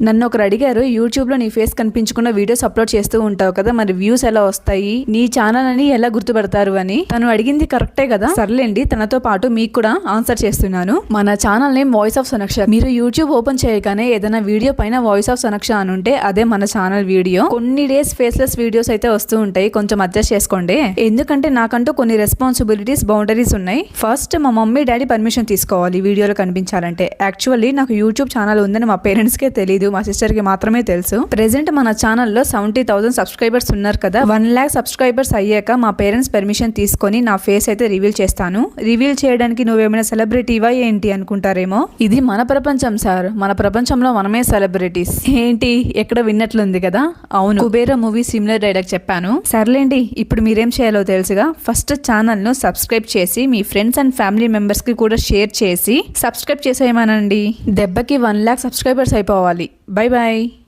నన్ను ఒకరు అడిగారు, యూట్యూబ్ లో నీ ఫేస్ కనిపించకుండా వీడియోస్ అప్లోడ్ చేస్తూ ఉంటావు కదా, మరి వ్యూస్ ఎలా వస్తాయి, నీ ఛానల్ అని ఎలా గుర్తుపడతారు అని. తను అడిగింది కరెక్టే కదా, సర్లేండి తనతో పాటు మీకు కూడా ఆన్సర్ చేస్తున్నాను. మన ఛానల్ నేమ్ వాయిస్ ఆఫ్ సనక్ష. మీరు యూట్యూబ్ ఓపెన్ చేయగానే ఏదైనా వీడియో పైన వాయిస్ ఆఫ్ సనక్ష అని ఉంటే అదే మన ఛానల్ వీడియో. కొన్ని డేస్ ఫేస్లెస్ వీడియోస్ అయితే వస్తూ ఉంటాయి, కొంచెం అడ్జస్ట్ చేసుకోండి. ఎందుకంటే నాకంటూ కొన్ని రెస్పాన్సిబిలిటీస్, బౌండరీస్ ఉన్నాయి. ఫస్ట్ మా మమ్మీ డాడీ పర్మిషన్ తీసుకోవాలి వీడియోలో కనిపించాలంటే. యాక్చువల్లీ నాకు యూట్యూబ్ ఛానల్ ఉందని మా పేరెంట్స్ కే తెలియదు, మా సిస్టర్ కి మాత్రమే తెలుసు. ప్రెసెంట్ మన ఛానల్లో 70,000 సబ్స్క్రైబర్స్ ఉన్నారు కదా. 1 lakh సబ్స్క్రైబర్స్ అయ్యాక మా పేరెంట్స్ పర్మిషన్ తీసుకొని నా ఫేస్ అయితే రివీల్ చేస్తాను. రివీల్ చేయడానికి నువ్వేమైనా సెలబ్రిటీవా ఏంటి అనుకుంటారేమో. ఇది మన ప్రపంచం సార్, మన ప్రపంచంలో మనమే సెలబ్రిటీస్. ఏంటి ఎక్కడ విన్నట్లుంది కదా. అవును, కుబేర మూవీ సిమిలర్ డైలాగ్ చెప్పాను. సర్లేండి, ఇప్పుడు మీరేం చేయాలో తెలుసుగా. ఫస్ట్ ఛానల్ ను సబ్స్క్రైబ్ చేసి మీ ఫ్రెండ్స్ అండ్ ఫ్యామిలీ మెంబర్స్ కి కూడా షేర్ చేసి సబ్స్క్రైబ్ చేసేయమనండి. దెబ్బకి 1 lakh సబ్స్క్రైబర్స్ అయిపోవాలి. Bye bye.